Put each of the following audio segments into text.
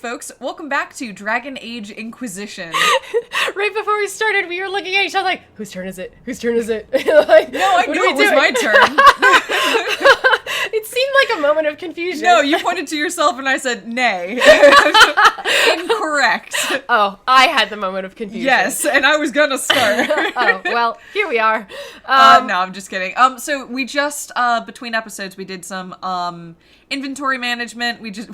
folks. Welcome back to Dragon Age Inquisition. Right before we started, we were looking at each other like, whose turn is it? Whose turn is it? Like, no, I knew it was my turn. It seemed like a moment of confusion. No, you pointed to yourself and I said, nay. Incorrect. Oh, I had the moment of confusion. Yes, and I was gonna start. Oh, well, here we are. No, I'm just kidding. So we just, between episodes, we did some, inventory management. We just...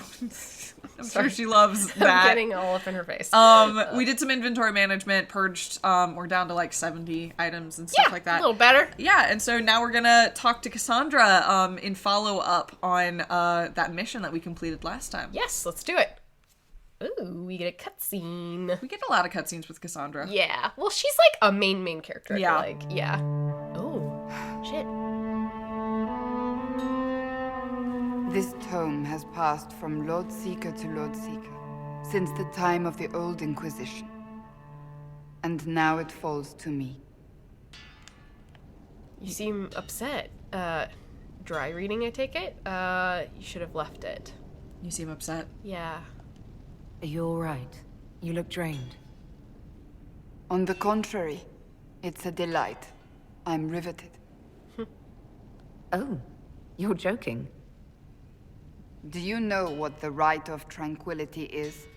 I'm sure she loves that. I'm getting all up in her face. We did some inventory management, purged, we're down to like 70 items and stuff like that. A little better. Yeah, and so now we're gonna talk to Cassandra, in follow-up on, that mission that we completed last time. Yes, let's do it. Ooh, we get a cutscene. We get a lot of cutscenes with Cassandra. Yeah. Well, she's like a main character. Yeah. I feel like. Yeah. Oh, shit. This tome has passed from Lord Seeker to Lord Seeker since the time of the Old Inquisition. And now it falls to me. You seem upset. Dry reading, I take it? You should have left it. You seem upset. Yeah. Are you alright? You look drained. On the contrary, it's a delight. I'm riveted. Oh, you're joking. Do you know what the Rite of Tranquility is?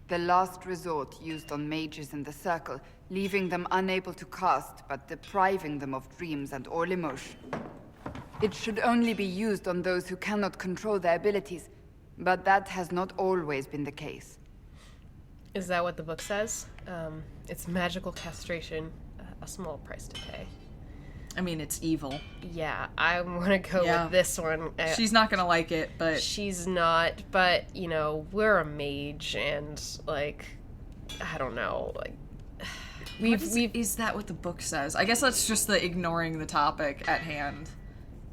The last resort used on mages in the Circle, leaving them unable to cast, but depriving them of dreams and all emotion. It should only be used on those who cannot control their abilities, but that has not always been the case. Is that what the book says? It's magical castration, a small price to pay. I mean, it's evil. Yeah, I want to go with this one. She's not gonna like it, but... She's not, but, you know, we're a mage, and, like, I don't know, like... Is that what the book says? I guess that's just the ignoring the topic at hand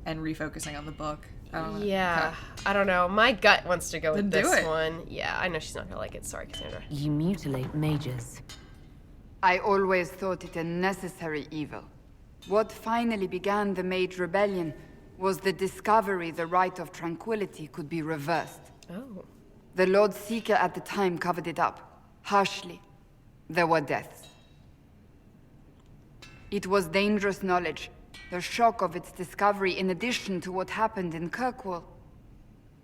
and refocusing on the book. I don't know. Yeah, okay. I don't know. My gut wants to go with Then do this it. one. Yeah, I know she's not gonna like it. Sorry, Cassandra. You mutilate mages. I always thought it a necessary evil. What finally began the Mage Rebellion was the discovery the Rite of Tranquility could be reversed. Oh. The Lord Seeker at the time covered it up, harshly. There were deaths. It was dangerous knowledge, the shock of its discovery in addition to what happened in Kirkwall.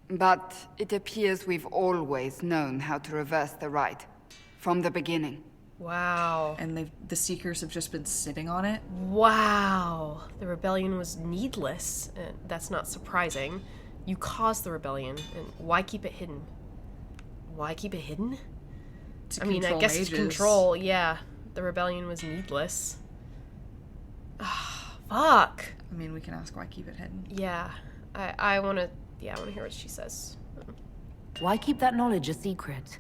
But it appears we've always known how to reverse the Rite, from the beginning. Wow. And the Seekers have just been sitting on it? Wow. The rebellion was needless. That's not surprising. You caused the rebellion, and why keep it hidden? Why keep it hidden? I mean, I guess mages. it's control, yeah. The rebellion was needless. Fuck. I mean, we can ask why keep it hidden. Yeah. I wanna hear what she says. Why keep that knowledge a secret?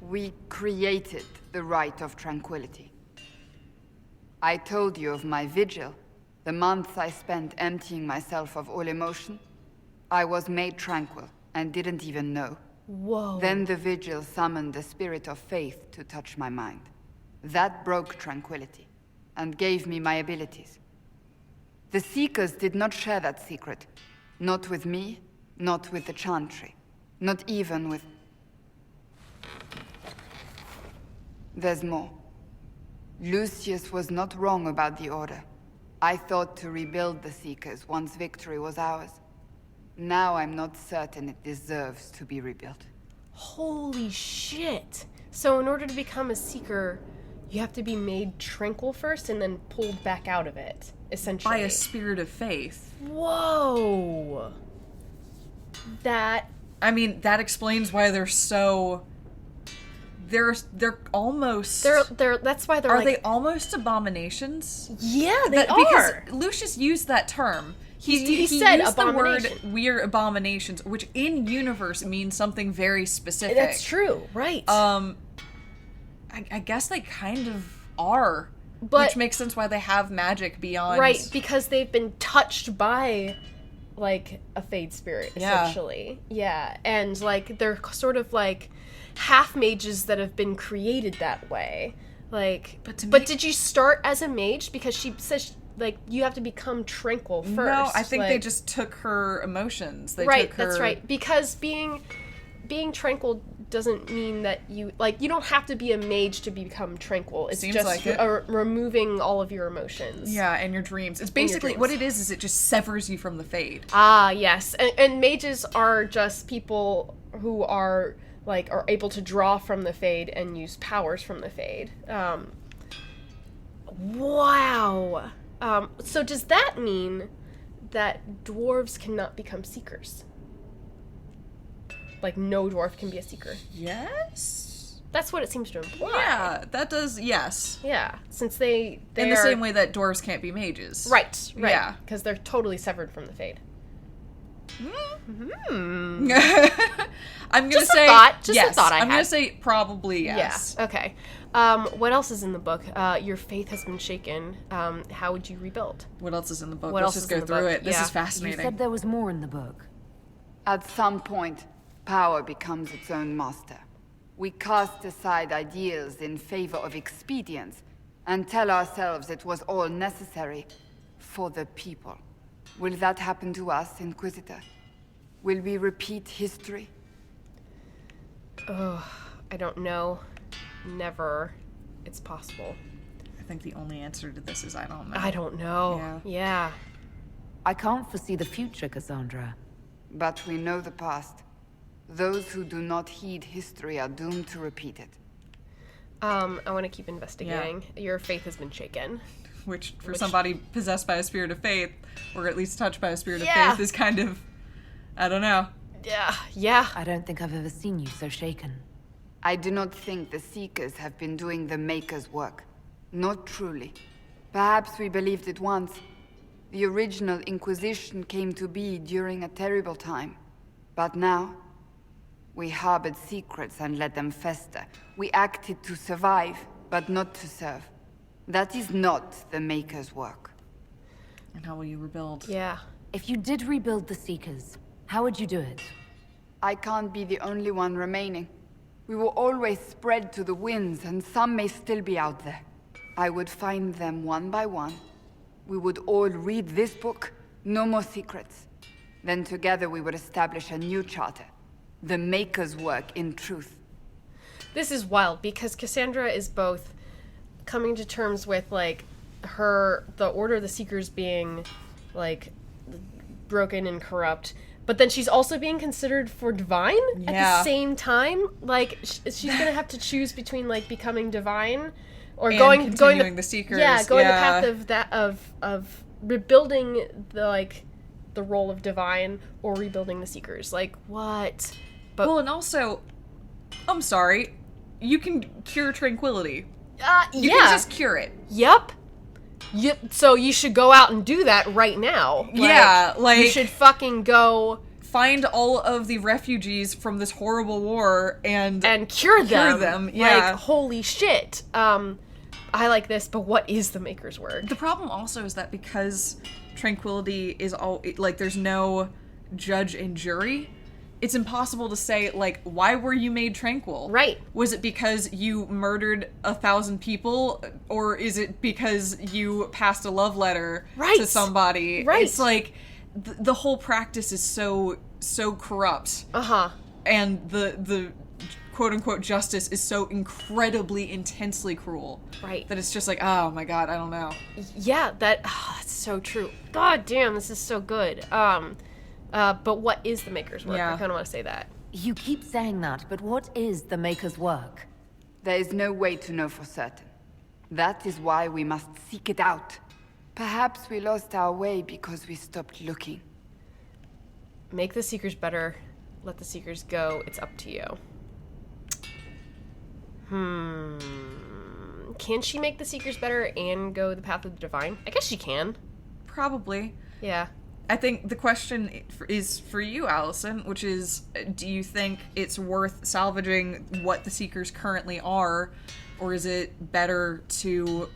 We created the Rite of Tranquility. I told you of my vigil, the months I spent emptying myself of all emotion. I was made tranquil and didn't even know. Whoa. Then the vigil summoned the spirit of faith to touch my mind. That broke tranquility and gave me my abilities. The Seekers did not share that secret. Not with me, not with the Chantry, not even with... There's more. Lucius was not wrong about the Order. I thought to rebuild the Seekers once victory was ours. Now I'm not certain it deserves to be rebuilt. Holy shit. So in order to become a Seeker, you have to be made tranquil first and then pulled back out of it, essentially. By a spirit of faith. Whoa. I mean, that explains why they're so... They're almost... That's why they're Are like... they almost abominations? Yeah, they are. Because Lucius used that term. He said used abomination. the word we're abominations, which in universe means something very specific. That's true, right. I guess they kind of are. But, which makes sense why they have magic beyond... Right, because they've been touched by, like, a Fade Spirit, essentially. Yeah, and, like, they're sort of, like, half mages that have been created that way. Like, but did you start as a mage? Because she says like, you have to become tranquil first. No, I think like, they just took her emotions. They right, took her... that's right. Because being tranquil doesn't mean that you, like, you don't have to be a mage to become tranquil. It's Seems just like it. Removing all of your emotions. Yeah, and your dreams. It's basically, what it is it just severs you from the Fade. Ah, yes. And mages are just people who are, like, are able to draw from the Fade and use powers from the Fade. Wow. So does that mean that dwarves cannot become seekers? Like, no dwarf can be a seeker? Yes? That's what it seems to imply. Yeah, that does, yes. Yeah, since they In the same way that dwarves can't be mages. Right. Yeah. Because they're totally severed from the Fade. I'm gonna Just a say thought. Just a yes. thought I I'm had. gonna say probably yes. Yeah, okay. What else is in the book? Your faith has been shaken. How would you rebuild? What else is in the book? What Let's else just is in go the through book? it. This Yeah. is You fascinating. said there was more in the book. At some point, power becomes its own master. We cast aside ideals in favor of expedience and tell ourselves it was all necessary for the people. Will that happen to us, Inquisitor? Will we repeat history? Oh, I don't know. Never. It's possible. I think the only answer to this is I don't know. I don't know. Yeah. I can't foresee the future, Cassandra. But we know the past. Those who do not heed history are doomed to repeat it. I want to keep investigating. Your faith has been shaken. Which, for somebody possessed by a spirit of faith, or at least touched by a spirit of Yeah. faith, is kind of, I don't know. Yeah. I don't think I've ever seen you so shaken. I do not think the Seekers have been doing the Maker's work. Not truly. Perhaps we believed it once. The original Inquisition came to be during a terrible time. But now, we harbored secrets and let them fester. We acted to survive, but not to serve. That is not the Maker's work. And how will you rebuild? Yeah. If you did rebuild the Seekers, how would you do it? I can't be the only one remaining. We will always spread to the winds, and some may still be out there. I would find them one by one. We would all read this book, no more secrets. Then together we would establish a new charter. The Maker's work in truth. This is wild because Cassandra is both coming to terms with, like, the Order of the Seekers being, like, broken and corrupt, but then she's also being considered for divine at the same time. Like, she's gonna have to choose between, like, becoming divine or And going the Seekers. Yeah, going the path of rebuilding the role of divine or rebuilding the Seekers. Like, what? But Well, and also, I'm sorry, you can cure tranquility. You yeah. can just cure it. Yep. So you should go out and do that right now. You should fucking go find all of the refugees from this horrible war and cure them. Yeah. Like, holy shit. I like this, but what is the Maker's work? The problem also is that because tranquility is there's no judge and jury, it's impossible to say, like, why were you made tranquil? Right. Was it because you murdered 1,000 people, or is it because you passed a love letter to somebody? Right. It's like the whole practice is so corrupt. And the quote unquote justice is so incredibly intensely cruel. Right. That it's just like, oh my god, I don't know. Yeah, that's so true. God damn, this is so good. But what is the Maker's work? Yeah. I kind of want to say that. You keep saying that, but what is the Maker's work? There is no way to know for certain. That is why we must seek it out. Perhaps we lost our way because we stopped looking. Make the Seekers better. Let the Seekers go. It's up to you. Can she make the Seekers better and go the path of the divine? I guess she can. Probably. Yeah. I think the question is for you, Allison, which is, do you think it's worth salvaging what the Seekers currently are, or is it better to...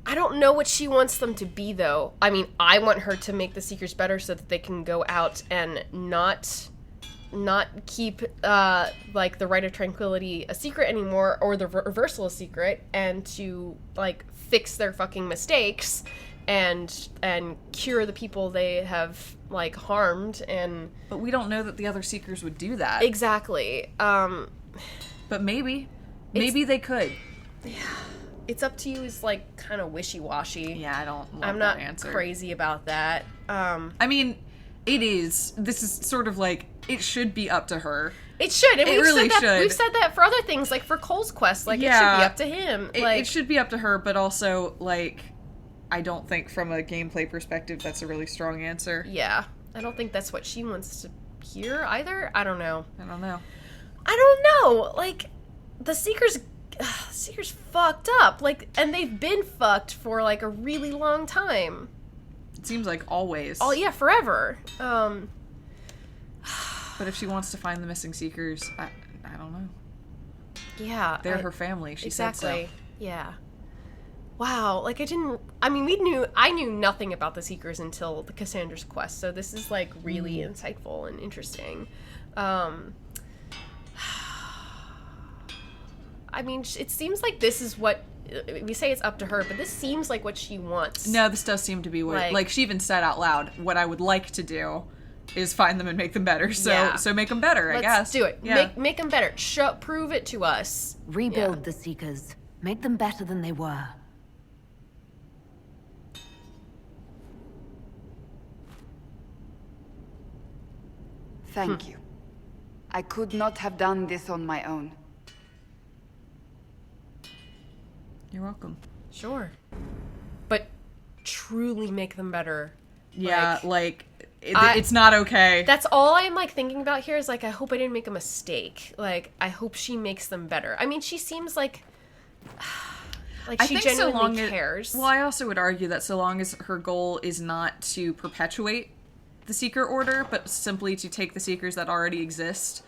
I don't know what she wants them to be, though. I mean, I want her to make the Seekers better so that they can go out and not keep, like, the Right of Tranquility a secret anymore, or the Reversal a secret, and to, like, fix their fucking mistakes, and cure the people they have like harmed. And but we don't know that the other Seekers would do that. Exactly. But maybe they could. Yeah. It's up to you is like kind of wishy-washy. Yeah, I don't love I'm that not answer. crazy about that. I mean, it is. This is sort of like, it should be up to her. It should. And It really should. We've said that for other things, like for Cole's quest. Like, Yeah. it should be up to him. It should be up to her, but also, like, I don't think from a gameplay perspective that's a really strong answer. Yeah. I don't think that's what she wants to hear either. I don't know. I don't know. Like, the Seekers fucked up. Like, and they've been fucked for, like, a really long time. It seems like always. Oh, yeah, forever. But if she wants to find the missing Seekers, I don't know. Yeah. They're her family. She said so. Yeah. Wow. Like, I knew nothing about the Seekers until the Cassandra's quest, so this is, like, really insightful and interesting. I mean, it seems like this is what, we say it's up to her, but this seems like what she wants. No, this does seem to be what, like she even said out loud, what I would like to do is find them and make them better. So make them better, I guess. Let's do it. Yeah. Make them better. Prove it to us. Rebuild the Seekers. Make them better than they were. Thank you. I could not have done this on my own. You're welcome. Sure. But truly make them better. Yeah, it's not okay. That's all I'm, like, thinking about here is, like, I hope I didn't make a mistake. Like, I hope she makes them better. I mean, she seems like she genuinely cares. Well, I also would argue that so long as her goal is not to perpetuate the Seeker Order, but simply to take the Seekers that already exist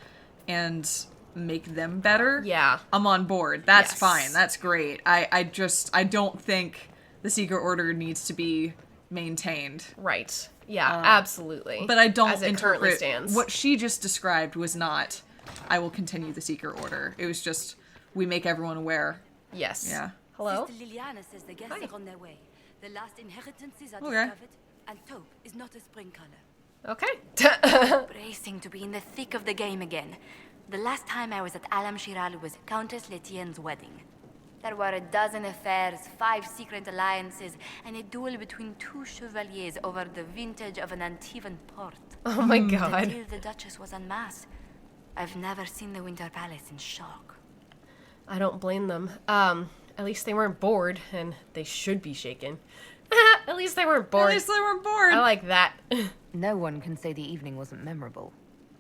and make them better, I'm on board. That's fine. That's great. I don't think the Seeker Order needs to be maintained. Right. Yeah, absolutely. But I don't as it currently stands. What she just described was not, I will continue the Seeker Order. It was just, we make everyone aware. Yes. Yeah. Hello? Sister Liliana says the guests are on their way. The last inheritances are Okay. discovered, and taupe is not a spring color. Okay. Bracing to be in the thick of the game again. The last time I was at Alam Shiral was Countess Letienne's wedding. There were a dozen affairs, 5 secret alliances, and a duel between 2 chevaliers over the vintage of an Antivan port. Oh my god. Until the Duchess was en masse. I've never seen the Winter Palace in shock. I don't blame them. At least they weren't bored, and they should be shaken. At least they weren't bored. At least they weren't bored. I like that. No one can say the evening wasn't memorable.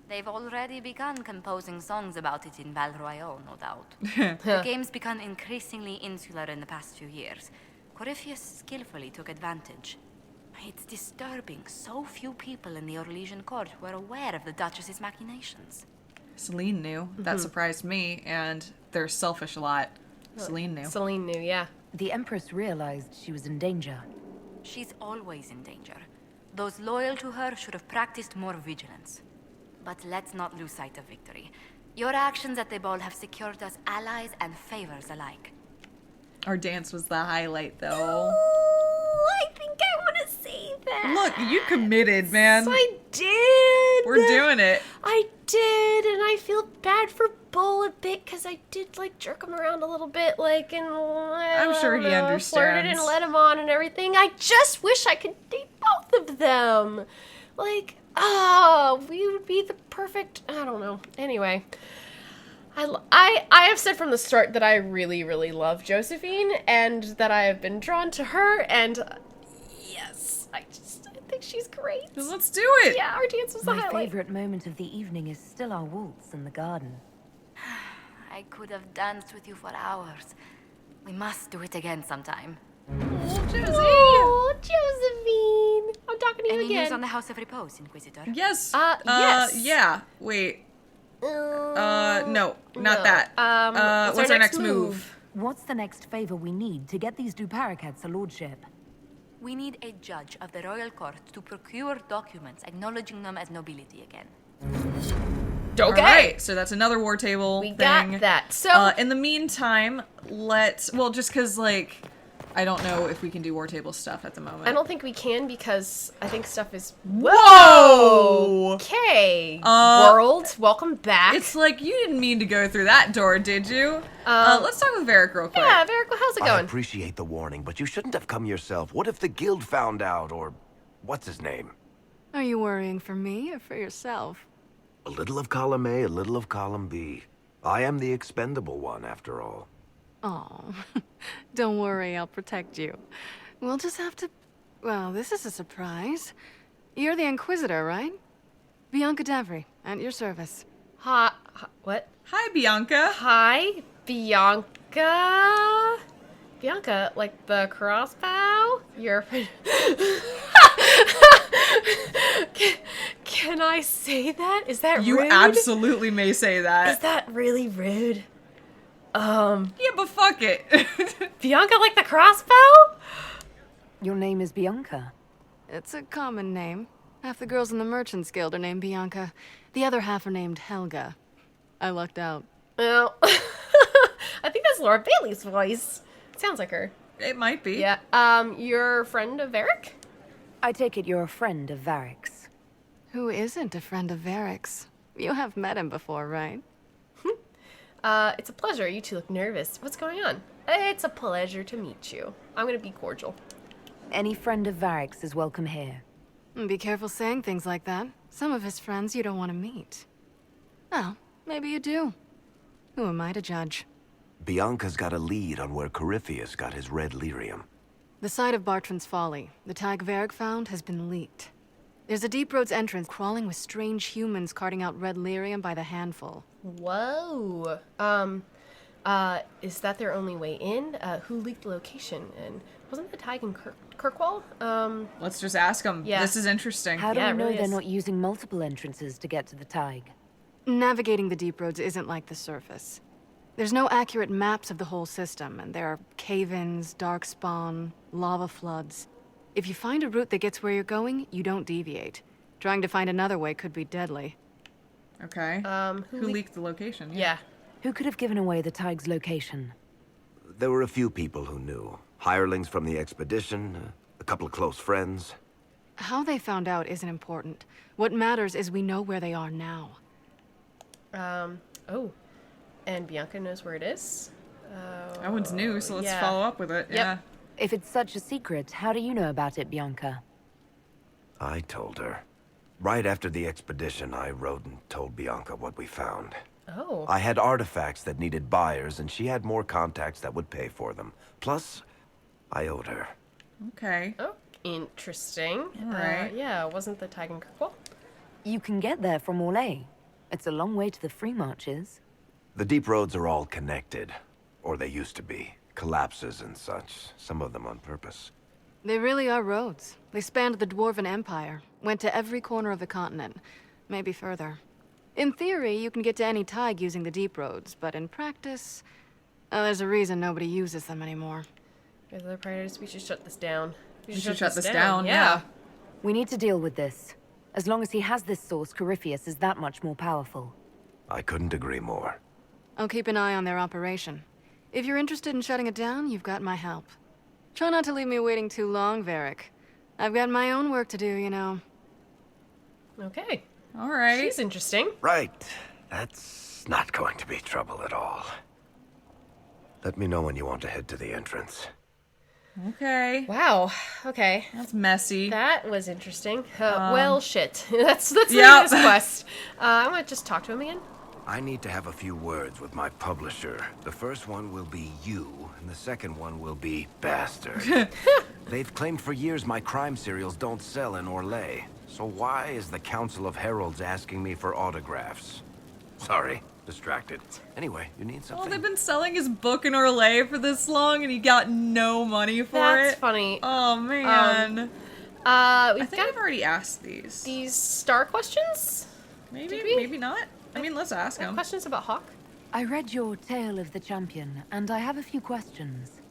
They've already begun composing songs about it in Val Royale, no doubt. The game's become increasingly insular in the past few years. Corypheus skillfully took advantage. It's disturbing so few people in the Orlesian court were aware of the Duchess's machinations. Celine knew. That surprised me, and they're selfish a lot. Celine knew. Celine knew, yeah. The Empress realized she was in danger. She's always in danger. Those loyal to her should have practiced more vigilance. But let's not lose sight of victory. Your actions at the ball have secured us allies and favors alike. Our dance was the highlight, though. I think I want to say that. Look, you committed, man. I did. We're doing it. I did, and I feel bad for Bull a bit because I did like jerk him around a little bit, like, and I'm sure he understands. Flirted and led him on and everything. I just wish I could date both of them. Like, we would be the perfect. I don't know. Anyway. I have said from the start that I really, really love Josephine and that I have been drawn to her, and yes, I think she's great. Let's do it. Yeah, our dance was the My highlight. favorite moment of the evening is still our waltz in the garden. I could have danced with you for hours. We must do it again sometime. Oh, Josephine! I'm talking to you Any again. news on the House of Repose, Inquisitor? Yes. Yes. Yeah. Wait. No, not that. What's our next move? What's the next favor we need to get these Duparacats a lordship? We need a judge of the royal court to procure documents acknowledging them as nobility again. Okay. All right, so that's another war table We thing. got that. So in the meantime, just because, like, I don't know if we can do war table stuff at the moment. I don't think we can because I think stuff is... Whoa! Okay, world, welcome back. It's like, you didn't mean to go through that door, did you? Let's talk with Varrick real quick. Yeah, Varrick, how's it going? I appreciate the warning, but you shouldn't have come yourself. What if the guild found out, or... what's his name? Are you worrying for me or for yourself? A little of column A, a little of column B. I am the expendable one, after all. Oh, don't worry, I'll protect you. We'll just have to... Well, this is a surprise. You're the Inquisitor, right? Bianca Davry, at your service. Hi, what? Hi, Bianca. Hi, Bianca. Bianca, like the crossbow? You're... Can I say that? Is that rude? You absolutely may say that. Is that really rude? Yeah, but fuck it. Bianca like the crossbow? Your name is Bianca. It's a common name. Half the girls in the Merchants Guild are named Bianca. The other half are named Helga. I lucked out. Well, I think that's Laura Bailey's voice. Sounds like her. It might be. Yeah. You're a friend of Varrick? I take it you're a friend of Varrick's. Who isn't a friend of Varrick's? You have met him before, right? It's a pleasure. You two look nervous. What's going on? It's a pleasure to meet you. I'm gonna be cordial. Any friend of Varrick's is welcome here. Be careful saying things like that. Some of his friends you don't want to meet. Well, maybe you do. Who am I to judge? Bianca's got a lead on where Corypheus got his red lyrium. The site of Bartran's Folly, the tag Varrick found, has been leaked. There's a Deep Roads entrance crawling with strange humans carting out red lyrium by the handful. Whoa. Is that their only way in? Who leaked the location? And wasn't the tag in Kirkwall? Let's just ask them. Yeah. This is interesting. How do we know really they're is. not using multiple entrances to get to the Tig? Navigating the Deep Roads isn't like the surface. There's no accurate maps of the whole system, and there are cave-ins, darkspawn, lava floods. If you find a route that gets where you're going, you don't deviate. Trying to find another way could be deadly. Okay. Who leaked the location? Yeah. Who could have given away the Tig's location? There were a few people who knew. Hirelings from the expedition, a couple of close friends. How they found out isn't important. What matters is we know where they are now. Oh. And Bianca knows where it is? That one's new, so let's yeah. follow up with it. Yep. Yeah. If it's such a secret, how do you know about it, Bianca? I told her. Right after the expedition, I wrote and told Bianca what we found. Oh. I had artifacts that needed buyers, and she had more contacts that would pay for them. Plus, I owed her. Okay. Oh, interesting. Alright. Yeah, wasn't the tag in Kirkwall? You can get there from Orlais. It's a long way to the free marches. The deep roads are all connected. Or they used to be. Collapses and such. Some of them on purpose. They really are roads. They spanned the Dwarven Empire, went to every corner of the continent, maybe further. In theory, you can get to any Tig using the deep roads, but in practice, there's a reason nobody uses them anymore. Other priorities, we should shut this down. We should shut this down, yeah. yeah. We need to deal with this. As long as he has this source, Corypheus is that much more powerful. I couldn't agree more. I'll keep an eye on their operation. If you're interested in shutting it down, you've got my help. Try not to leave me waiting too long, Varrick. I've got my own work to do, you know. Okay. All right. She's interesting. Right. That's not going to be trouble at all. Let me know when you want to head to the entrance. Okay. Wow. Okay. That's messy. That was interesting. Well, shit. That's the end Yep. of this quest. I want to just talk to him again. I need to have a few words with my publisher. The first one will be you, and the second one will be Bastard. They've claimed for years my crime serials don't sell in Orlais. So why is the Council of Heralds asking me for autographs? Sorry, distracted. Anyway, you need something? Well, they've been selling his book in Orlais for this long, and he got no money for it. That's funny. Oh, man. We've I think got I've already asked these. these star questions. Maybe, Did we? maybe not. I mean, let's ask him. Questions about Hawk. I read your Tale of the Champion, and I have a few questions.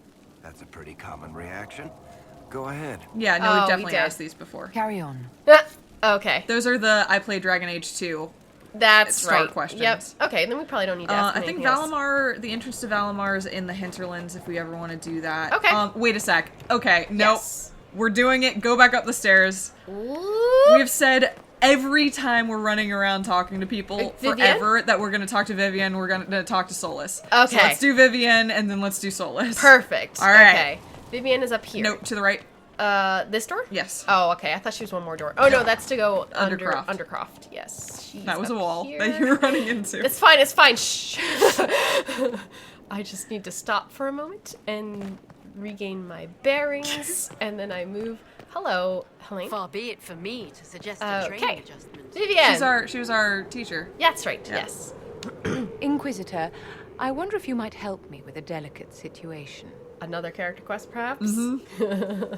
That's a pretty common reaction. Go ahead. Yeah, no, Oh, we we've definitely did. asked these before. Carry on. Okay. Those are the I play Dragon Age 2 That's start right. questions. Yep. Okay, then we probably don't need to ask I think Valamar, the interest of Valamar is in the hinterlands if we ever want to do that. Okay. Wait a sec. Okay, nope. Yes. We're doing it. Go back up the stairs. Ooh. We've said every time we're running around talking to people forever that we're going to talk to Vivienne, we're going to talk to Solas. Okay. So let's do Vivienne, and then let's do Solas. Perfect. All right. Okay. Vivienne is up here. Nope, to the right. This door? Yes. Oh, okay. I thought she was one more door. Oh, no, that's to go Undercroft. Undercroft. Yes. She's That was a up wall here. that you were running into. It's fine. It's fine. Shh. I just need to stop for a moment and regain my bearings, and then I move. Hello, Helene. Far be it for me to suggest a training adjustment. Vivienne. She was our teacher. Yeah, that's right. Yeah. Yes. Inquisitor, I wonder if you might help me with a delicate situation. Another character quest, perhaps? Mm-hmm.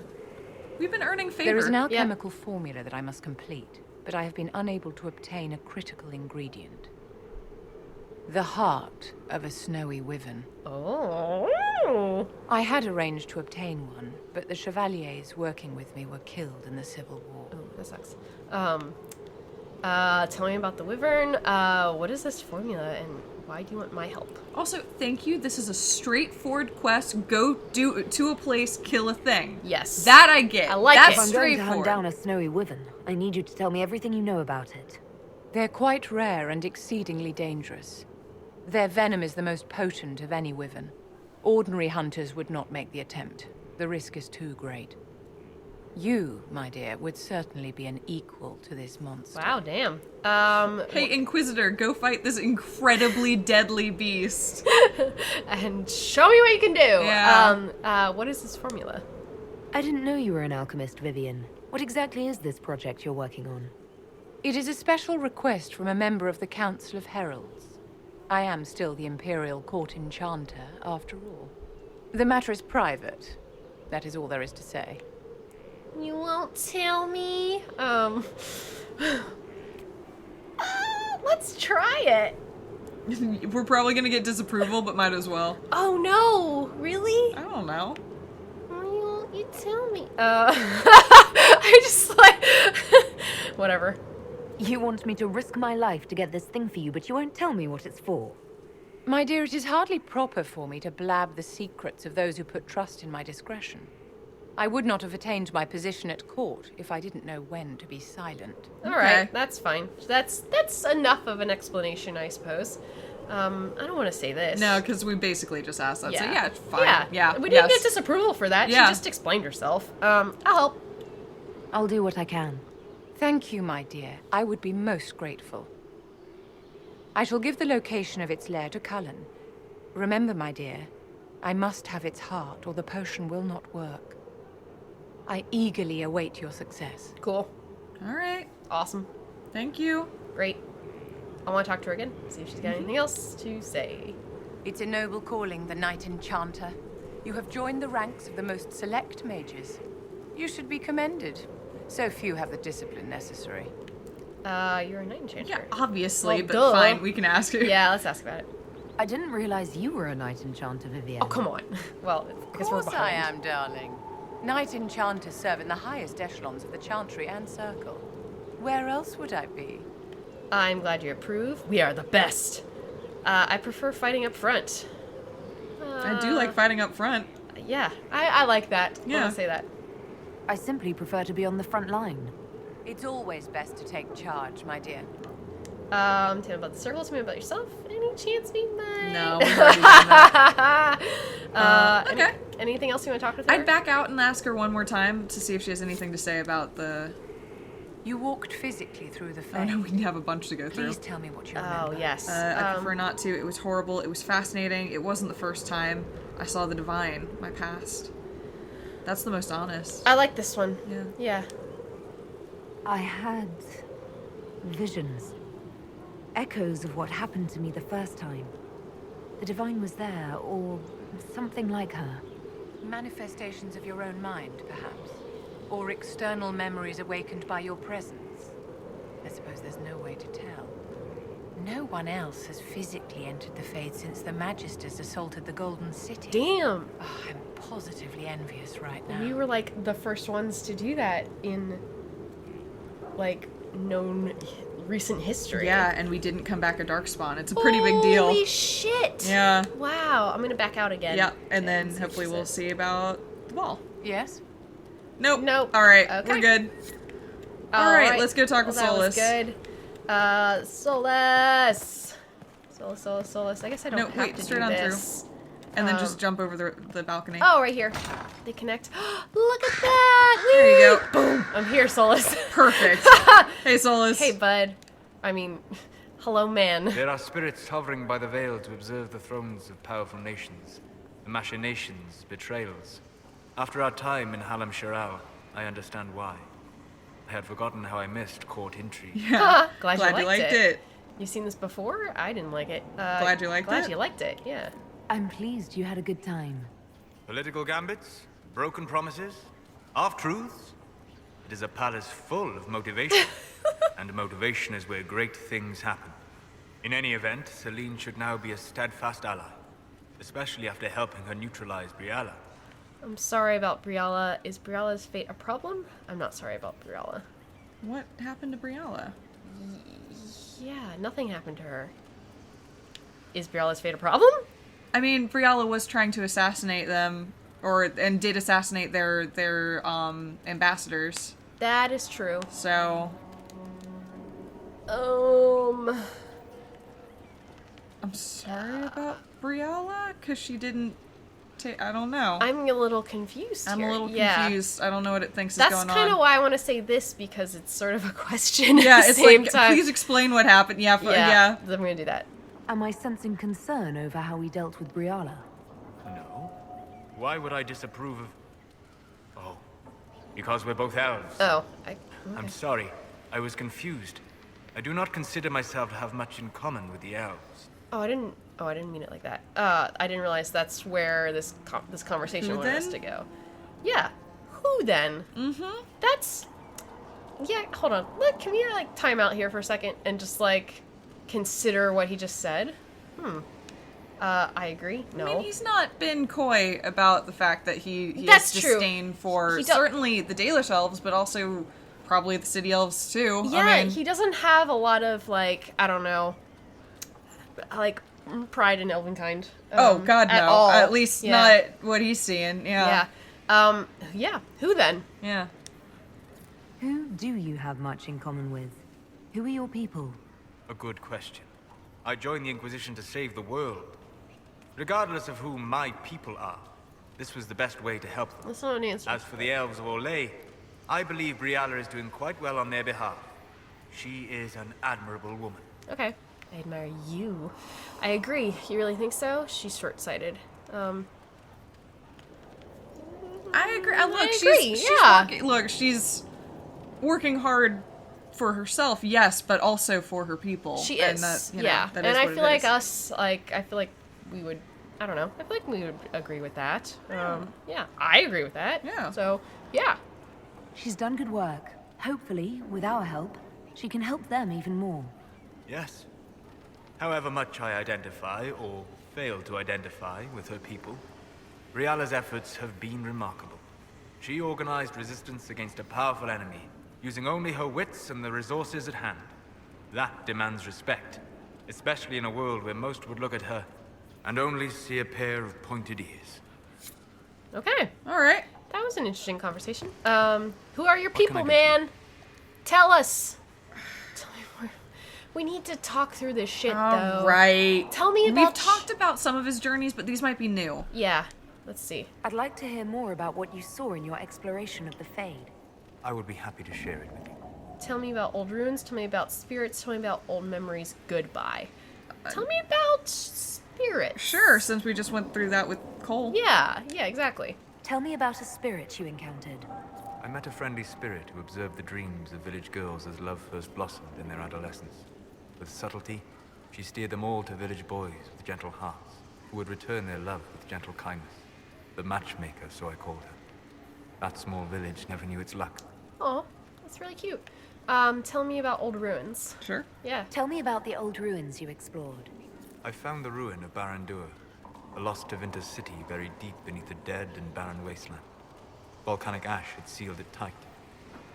We've been earning favor. There is an alchemical formula that I must complete, but I have been unable to obtain a critical ingredient. The heart of a snowy wyvern. Oh. I had arranged to obtain one, but the chevaliers working with me were killed in the Civil War. Oh, that sucks. Tell me about the wyvern. What is this formula, and why do you want my help? Also, thank you. This is a straightforward quest. Go to a place, kill a thing. Yes. That I get. I like That's it. If I'm going to hunt straightforward. down a snowy wyvern, I need you to tell me everything you know about it. They're quite rare and exceedingly dangerous. Their venom is the most potent of any wyvern. Ordinary hunters would not make the attempt. The risk is too great. You, my dear, would certainly be an equal to this monster. Wow, damn. Hey, Inquisitor, go fight this incredibly deadly beast. And show me what you can do. Yeah. What is this formula? I didn't know you were an alchemist, Vivienne. What exactly is this project you're working on? It is a special request from a member of the Council of Heralds. I am still the Imperial Court Enchanter, after all. The matter is private. That is all there is to say. You won't tell me? Let's try it. We're probably gonna get disapproval, but might as well. Oh no, really? I don't know. Why won't you tell me? I just like, whatever. You want me to risk my life to get this thing for you, but you won't tell me what it's for. My dear, it is hardly proper for me to blab the secrets of those who put trust in my discretion. I would not have attained my position at court if I didn't know when to be silent. All right, that's fine. That's enough of an explanation, I suppose. I don't want to say this. No, because we basically just asked that. So yeah, it's fine. Yeah. We didn't get disapproval for that. Yeah. She just explained herself. I'll help. I'll do what I can. Thank you, my dear. I would be most grateful. I shall give the location of its lair to Cullen. Remember, my dear, I must have its heart or the potion will not work. I eagerly await your success. Cool. All right. Awesome. Thank you. Great. I want to talk to her again, see if she's got anything else to say. It's a noble calling, the Knight Enchanter. You have joined the ranks of the most select mages. You should be commended. So few have the discipline necessary. You're a Knight Enchanter. Yeah, obviously, Well, but duh. fine, we can ask her. Yeah, let's ask about it. I didn't realize you were a Knight Enchanter, Vivienne. Oh, come on. Well, because we're Of course behind. I am, darling. Knight Enchanters serve in the highest echelons of the Chantry and Circle. Where else would I be? I'm glad you approve. We are the best. I prefer fighting up front. I do like fighting up front. Yeah, I like that. Yeah. I'll say that. I simply prefer to be on the front line. It's always best to take charge, my dear. Tell me about the circle. Tell me about yourself. Any chance we might? No, we've already done that. Okay. Anything else you want to talk with her? I'd back out and ask her one more time to see if she has anything to say about the... You walked physically through the Oh fray. no, we have a bunch to go through. Please tell me what you remember. Oh, yes. I prefer not to. It was horrible. It was fascinating. It wasn't the first time I saw the divine, my past. That's the most honest. I like this one. Yeah. Yeah. I had visions. Echoes of what happened to me the first time. The divine was there, or something like her. Manifestations of your own mind, perhaps? Or external memories awakened by your presence? I suppose there's no way to tell. No one else has physically entered the Fade since the Magisters assaulted the Golden City. Damn. Oh, I'm positively envious right now. We were like the first ones to do that in like known recent history. Yeah, and we didn't come back a Darkspawn. It's a pretty big deal. Holy shit! Yeah. Wow, I'm gonna back out again. Yeah, and then hopefully we'll see about the ball. Yes? Nope. Nope. Alright, Okay. we're good. Alright, let's go talk with Solas. That was good. Solas! Solas. I guess I don't have to straight do on this. through. And then just jump over the balcony. Oh, right here. They connect. Look at that! There you go. Boom! I'm here, Solas. Perfect. Hey, Solas. Hey, bud. I mean, hello, man. There are spirits hovering by the veil to observe the thrones of powerful nations, the machinations, betrayals. After our time in Halam Shirao, I understand why. I had forgotten how I missed court intrigue. Yeah. Glad you liked it. You've seen this before? I didn't like it. Glad you liked it? Glad you liked it, yeah. I'm pleased you had a good time. Political gambits, broken promises, half-truths. It is a palace full of motivation, and motivation is where great things happen. In any event, Celine should now be a steadfast ally, especially after helping her neutralize Briala. I'm sorry about Briala. Is Briala's fate a problem? I'm not sorry about Briala. What happened to Briala? Yeah, nothing happened to her. Is Briala's fate a problem? I mean, Briala was trying to assassinate them, and did assassinate their ambassadors. That is true. So, I'm sorry about Briala, because she didn't take. I don't know. I'm a little confused. I'm here. a little confused. I don't know what it thinks is going on. That's kind of why I want to say this, because it's sort of a question. Yeah, at the it's same like, time. please explain what happened. Yeah, I'm gonna do that. Am I sensing concern over how we dealt with Briala? No. Why would I disapprove of... Oh. Because we're both elves. Oh. Okay. I'm sorry. I was confused. I do not consider myself to have much in common with the elves. I didn't mean it like that. I didn't realize that's where this conversation wanted us to go. Yeah. Who then? Mm-hmm. That's... Yeah, hold on. Look, can we, like, time out here for a second and just, like... consider what he just said? I agree. No. I mean, he's not been coy about the fact that he That's has true. disdain for certainly the Dalish elves, but also probably the city elves too. Yeah, I mean, he doesn't have a lot of, like, I don't know, like, pride in Elvenkind. Oh, God, no. At all. At least not what he's seeing. Yeah. Yeah. Who then? Yeah. Who do you have much in common with? Who are your people? A good question. I joined the Inquisition to save the world. Regardless of who my people are, this was the best way to help them. That's not an answer. As for the elves of Orlais, I believe Briala is doing quite well on their behalf. She is an admirable woman. Okay. I admire you. I agree. You really think so? She's short-sighted. I agree. She's working hard for herself, yes, but also for her people. She is. And I feel like I feel like we would, I don't know, I feel like we would agree with that. Yeah, I agree with that. Yeah. So, yeah. She's done good work. Hopefully, with our help, she can help them even more. Yes. However much I identify, or fail to identify, with her people, Briala's efforts have been remarkable. She organized resistance against a powerful enemy, using only her wits and the resources at hand. That demands respect, especially in a world where most would look at her and only see a pair of pointed ears. Okay. All right. That was an interesting conversation. Who are your people, man? Tell us. We need to talk through this shit, though. All right. Tell me about... We've talked about some of his journeys, but these might be new. Yeah. Let's see. I'd like to hear more about what you saw in your exploration of the Fade. I would be happy to share it with you. Tell me about old ruins. Tell me about spirits. Tell me about old memories. Goodbye. Tell me about spirits. Sure, since we just went through that with Cole. Yeah, exactly. Tell me about a spirit you encountered. I met a friendly spirit who observed the dreams of village girls as love first blossomed in their adolescence. With subtlety, she steered them all to village boys with gentle hearts, who would return their love with gentle kindness. The matchmaker, so I called her. That small village never knew its luck. Oh, that's really cute. Tell me about old ruins. Sure. Yeah. Tell me about the old ruins you explored. I found the ruin of Barandur, a lost Tevinter city buried deep beneath a dead and barren wasteland. Volcanic ash had sealed it tight.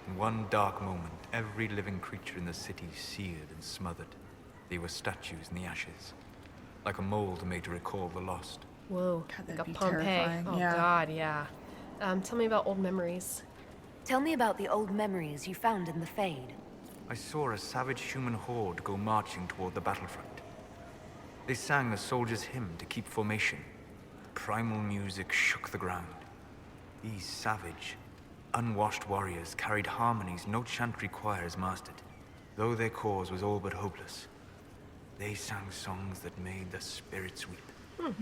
In one dark moment, every living creature in the city seared and smothered. They were statues in the ashes, like a mold made to recall the lost. Whoa, God, like that'd a be Pompeii. terrifying. Oh Yeah. God, yeah. Tell me about old memories. Tell me about the old memories you found in the Fade. I saw a savage human horde go marching toward the battlefront. They sang a soldier's hymn to keep formation. Primal music shook the ground. These savage, unwashed warriors carried harmonies no chantry choirs mastered. Though their cause was all but hopeless, they sang songs that made the spirits weep.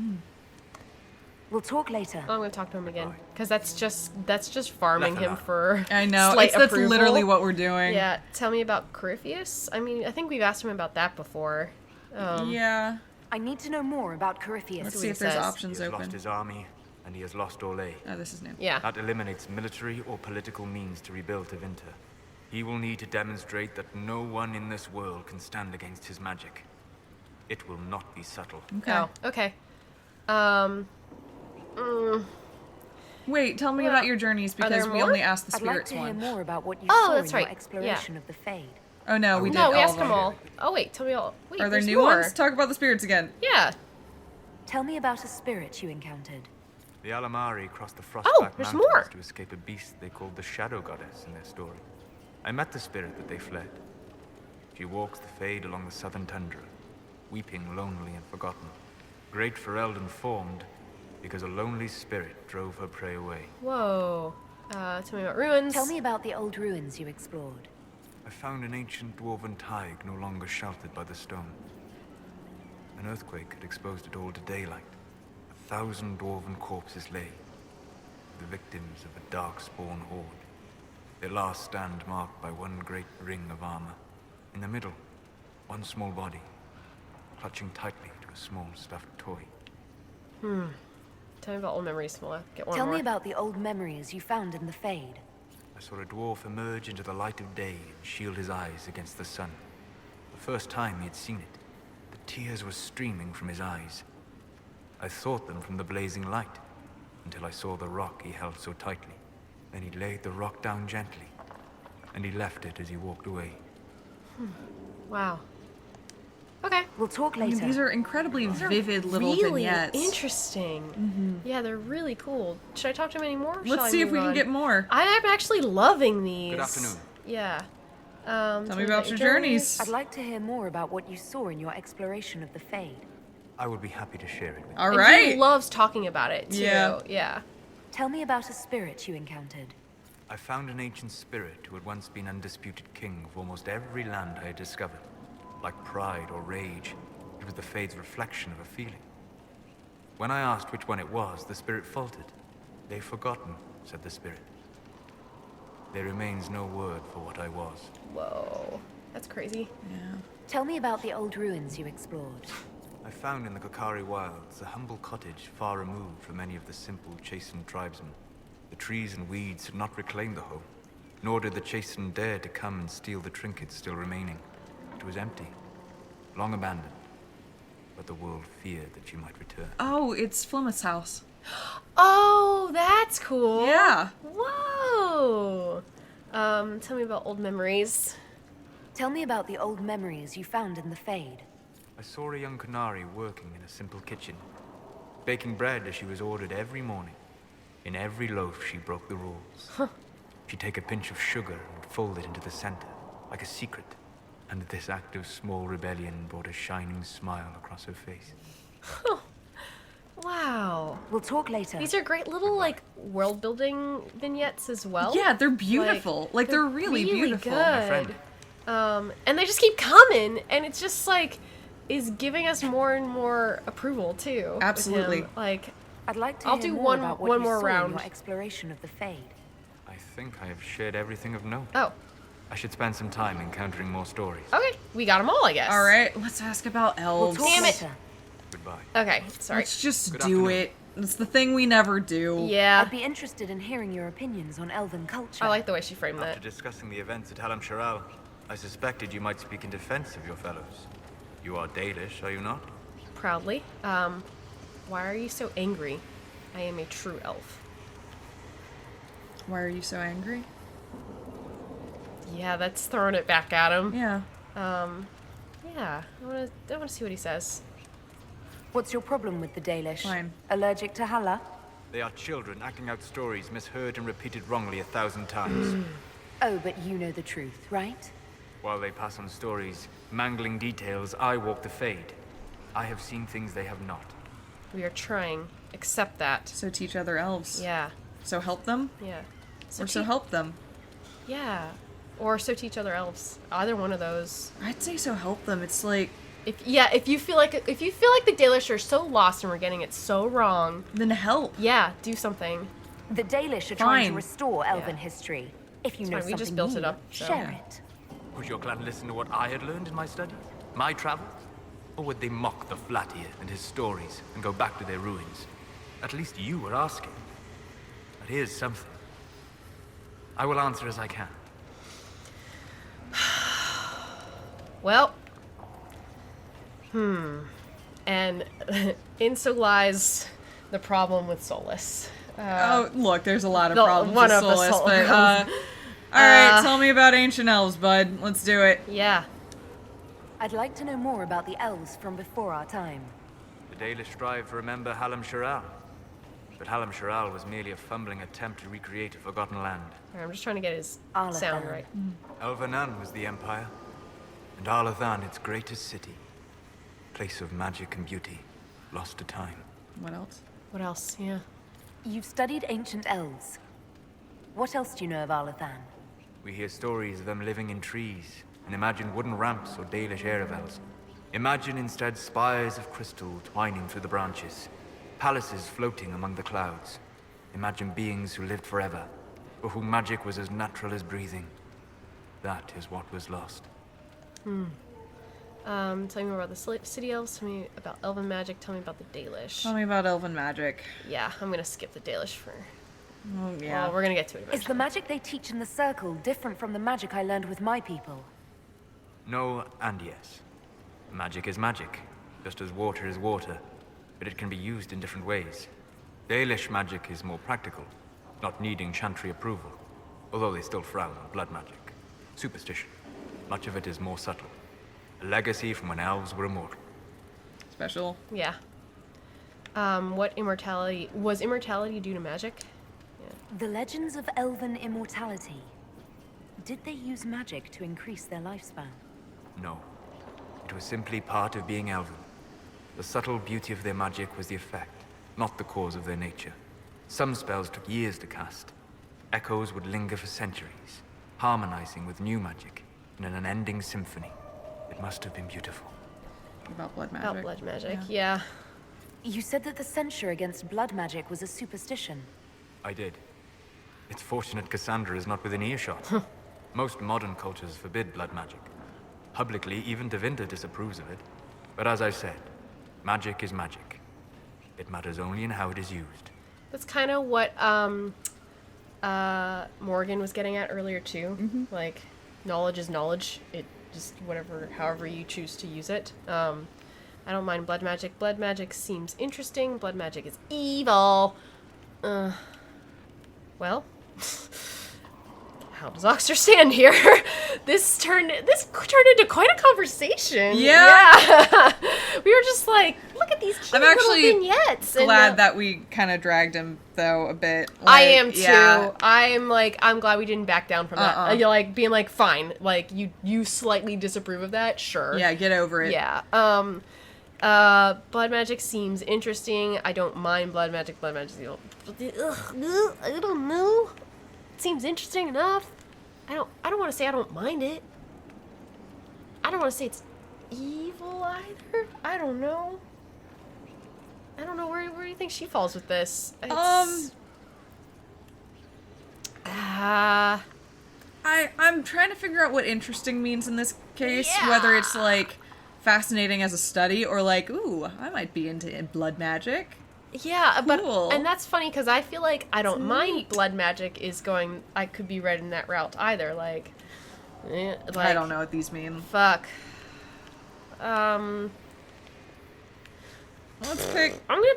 We'll talk later. Oh, I'm gonna talk to him again, because that's just farming him for I know. slight That's approval. literally what we're doing. Yeah. Tell me about Corypheus. I mean, I think we've asked him about that before. Yeah. I need to know more about Corypheus. Let's see if there's options He has lost open. his army, and he has lost Orlais. Oh, this is new. Yeah. That eliminates military or political means to rebuild Tevinter. He will need to demonstrate that no one in this world can stand against his magic. It will not be subtle. Okay. Oh, okay. Wait, tell me about your journeys because there we more? only asked the I'd like spirits to hear one. more about what you Oh, saw that's in right. your exploration of the Fade. Oh no, we did No, we all asked of them them. all. Oh wait, tell me all. Wait, Are there there's new more. ones? Talk about the spirits again. Yeah. Tell me about a spirit you encountered. The Alamari crossed the Frostback there's Mountains more. to escape a beast they called the Shadow Goddess in their story. I met the spirit that they fled. She walks the Fade along the southern tundra, weeping lonely and forgotten. Great Ferelden formed because a lonely spirit drove her prey away. Whoa. Tell me about ruins. Tell me about the old ruins you explored. I found an ancient dwarven thaig no longer sheltered by the stone. An earthquake had exposed it all to daylight. 1,000 dwarven corpses lay, the victims of a dark-spawn horde. Their last stand marked by one great ring of armor. In the middle, one small body, clutching tightly to a small stuffed toy. Tell me about old memories. We'll get one Tell more. me about the old memories you found in the Fade. I saw a dwarf emerge into the light of day and shield his eyes against the sun. The first time he had seen it, the tears were streaming from his eyes. I thought them from the blazing light, until I saw the rock he held so tightly. Then he laid the rock down gently, and he left it as he walked away. Wow. Okay. We'll talk I mean, later. these are incredibly vivid little really vignettes. interesting. Yeah, they're really cool. Should I talk to him anymore? or shall I Let's see if move we can on? get more. I'm actually loving these. Good afternoon. Yeah. Tell me about your journeys. I'd like to hear more about what you saw in your exploration of the Fade. I would be happy to share it with you. All And right. he loves talking about it too. Yeah. Yeah. Tell me about a spirit you encountered. I found an ancient spirit who had once been undisputed king of almost every land I had discovered. Like pride or rage, it was the Fade's reflection of a feeling. When I asked which one it was, the spirit faltered. "They've forgotten," said the spirit. "There remains no word for what I was." Whoa. That's crazy. Yeah. Tell me about the old ruins you explored. I found in the Kokari wilds a humble cottage far removed from any of the simple, chastened tribesmen. The trees and weeds had not reclaimed the home, nor did the chastened dare to come and steal the trinkets still remaining. It was empty, long abandoned, but the world feared that she might return. Oh, it's Flemeth's house. Oh, that's cool. Yeah. Whoa. Tell me about old memories. Tell me about the old memories you found in the Fade. I saw a young Canary working in a simple kitchen, baking bread as she was ordered every morning. In every loaf, she broke the rules. She'd take a pinch of sugar and fold it into the center, like a secret. And this act of small rebellion brought a shining smile across her face. Wow. We'll talk later. These are great little, like, world-building vignettes as well. Yeah, they're beautiful. Like, they're really beautiful. Good. My friend. And they just keep coming, and it's just, like, is giving us more and more approval, too. with Absolutely. him. Like, I'd like to I'll hear do more one- about what one you more saw round. in your exploration of the Fade. I think I have shared everything of note. oh, I should spend some time encountering more stories. okay. We got them all, I guess. All right, let's ask about We'll elves. talk Damn it. later. Goodbye. Okay, sorry. Let's just Good do afternoon. it. It's the thing we never do. Yeah. I'd be interested in hearing your opinions on elven culture. I like the way she framed After that. discussing the events at Halam Sharal, I suspected you might speak in defense of your fellows. You are Dalish, are you not? Proudly. Why are you so angry? I am a true elf. Why are you so angry? Yeah, that's throwing it back at him. Yeah. Yeah, I wanna see what he says. What's your problem with the Dalish? Fine. Allergic to Hala? They are children acting out stories misheard and repeated wrongly 1,000 times. Oh, but you know the truth, right? While they pass on stories, mangling details, I walk the Fade. I have seen things they have not. We are trying. Accept that. So teach other elves. Yeah. So help them? Yeah. Or so help them. Yeah. Or so teach other elves. Either one of those. I'd say so help them. It's like... If you feel like the Dalish are so lost and we're getting it so wrong, then help. Yeah, do something. The Dalish are trying to restore Elven history. If you know something we just built new, it up, so. share it. Would your clan listen to what I had learned in my studies? My travels? Or would they mock the Flatir and his stories and go back to their ruins? At least you were asking. But here's something. I will answer as I can. Well. And in so lies the problem with Solas. Look, there's a lot of problems with Solas, but alright, tell me about ancient elves, bud. Let's do it. Yeah. I'd like to know more about the elves from before our time. The Dalish strive to remember Halam Sharal. But Halam Sharal was merely a fumbling attempt to recreate a forgotten land. I'm just trying to get his Allison. sound right. Elvanan was the empire, and Alathan its greatest city. Place of magic and beauty, lost to time. What else? What else? Yeah. You've studied ancient elves. What else do you know of Alathan? We hear stories of them living in trees, and imagine wooden ramps or Dalish Erebels. Imagine instead spires of crystal twining through the branches, palaces floating among the clouds. Imagine beings who lived forever, for whom magic was as natural as breathing. That is what was lost. Tell me more about the city elves, tell me about elven magic, tell me about the Dalish. Tell me about elven magic. Yeah, I'm gonna skip the Dalish for... Oh, yeah. Well, we're gonna get to it eventually. Is the magic they teach in the Circle different from the magic I learned with my people? No and yes. Magic is magic, just as water is water, but it can be used in different ways. Dalish magic is more practical, not needing chantry approval, although they still frown on blood magic. Superstition. Much of it is more subtle. A legacy from when elves were immortal. Special? Yeah. Was immortality due to magic? Yeah. The legends of elven immortality. Did they use magic to increase their lifespan? No. It was simply part of being elven. The subtle beauty of their magic was the effect, not the cause of their nature. Some spells took years to cast. Echoes would linger for centuries, harmonizing with new magic in an unending symphony. It must have been beautiful. About blood magic. About blood magic, yeah. You said that the censure against blood magic was a superstition. I did. It's fortunate Cassandra is not within earshot. Most modern cultures forbid blood magic. Publicly, even Devinter disapproves of it. But as I said, magic is magic. It matters only in how it is used. That's kind of what Morgan was getting at earlier too. Like, knowledge is knowledge. It just however you choose to use it. I don't mind blood magic. Blood magic seems interesting. Blood magic is evil. Well, how does Oxter stand here? This turned into quite a conversation. Yeah. We were just like, look at these cute I'm actually little vignettes. glad that we kind of dragged him though a bit. Like, I am too. Yeah. I'm glad we didn't back down from that. You're like being like, fine, like you slightly disapprove of that, sure. Yeah, get over it. Yeah. Blood magic seems interesting. I don't mind blood magic. Blood magic, I don't know. It seems interesting enough. I don't want to say I don't mind it. I don't want to say it's evil either. I don't know. Where do you think she falls with this? I'm trying to figure out what interesting means in this case. Yeah. Whether it's like fascinating as a study or like, ooh, I might be into blood magic. Yeah, cool. And that's funny because I feel like I don't mind blood magic I could be read in that route either. Like I don't know what these mean. Fuck. Let's pick. I'm gonna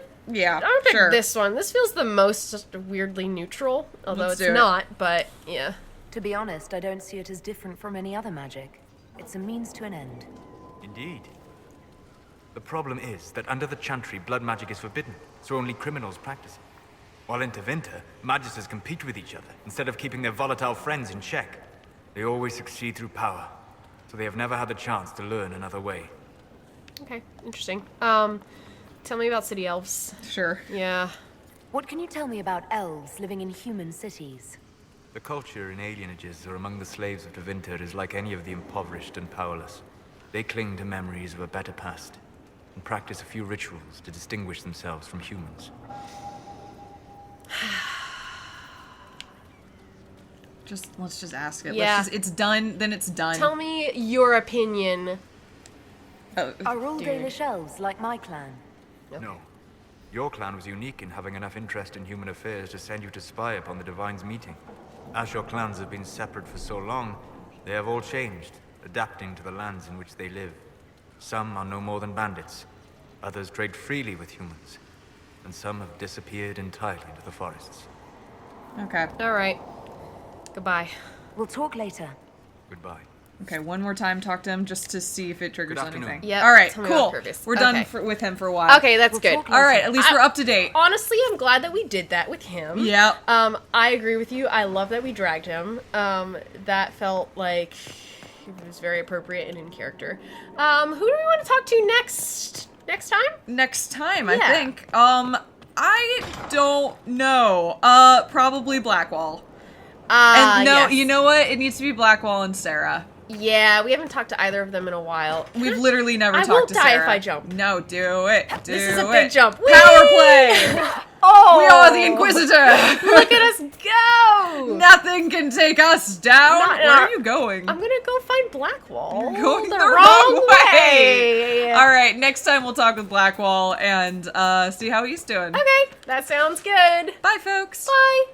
pick this one. This feels the most just weirdly neutral, although it's not. But yeah. To be honest, I don't see it as different from any other magic. It's a means to an end. Indeed. The problem is that under the Chantry, blood magic is forbidden, so only criminals practice it. While in Tevinter, magisters compete with each other, instead of keeping their volatile friends in check. They always succeed through power, so they have never had the chance to learn another way. Okay, interesting. Tell me about city elves. Sure. Yeah. What can you tell me about elves living in human cities? The culture in alienages or among the slaves of Tevinter is like any of the impoverished and powerless. They cling to memories of a better past, and practice a few rituals to distinguish themselves from humans. Let's just ask it. Yeah. It's done, then it's done. Tell me your opinion. Oh, Are all Dalish elves like my clan? Okay. No. Your clan was unique in having enough interest in human affairs to send you to spy upon the Divine's meeting. As your clans have been separate for so long, they have all changed, adapting to the lands in which they live. Some are no more than bandits. Others trade freely with humans. And some have disappeared entirely into the forests. Okay. All right. Goodbye. We'll talk later. Goodbye. Okay, one more time, talk to him just to see if it triggers Good afternoon. anything. Yep, All right, tell me about cool. Purvis. We're done Okay. with him for a while. Okay, that's good. All right, at least we're up to date. Honestly, I'm glad that we did that with him. Yep. I agree with you. I love that we dragged him. That felt like it was very appropriate and in character. Who do we want to talk to next? Next time? Next time, Yeah. I think. I don't know. Probably Blackwall. And no, yes. you know what? It needs to be Blackwall and Sarah. Yeah, we haven't talked to either of them in a while. We've literally never I talked will to die Sarah. if I jump. No, do it. Do This is a it. big jump. Power Whee! play. Oh! We are the Inquisitor. Look at us go! Nothing can take us down. Not in Where our- are you going? I'm gonna go find Blackwall. You're going the wrong way. way. All right, next time we'll talk with Blackwall and see how he's doing. Okay, that sounds good. Bye, folks. Bye.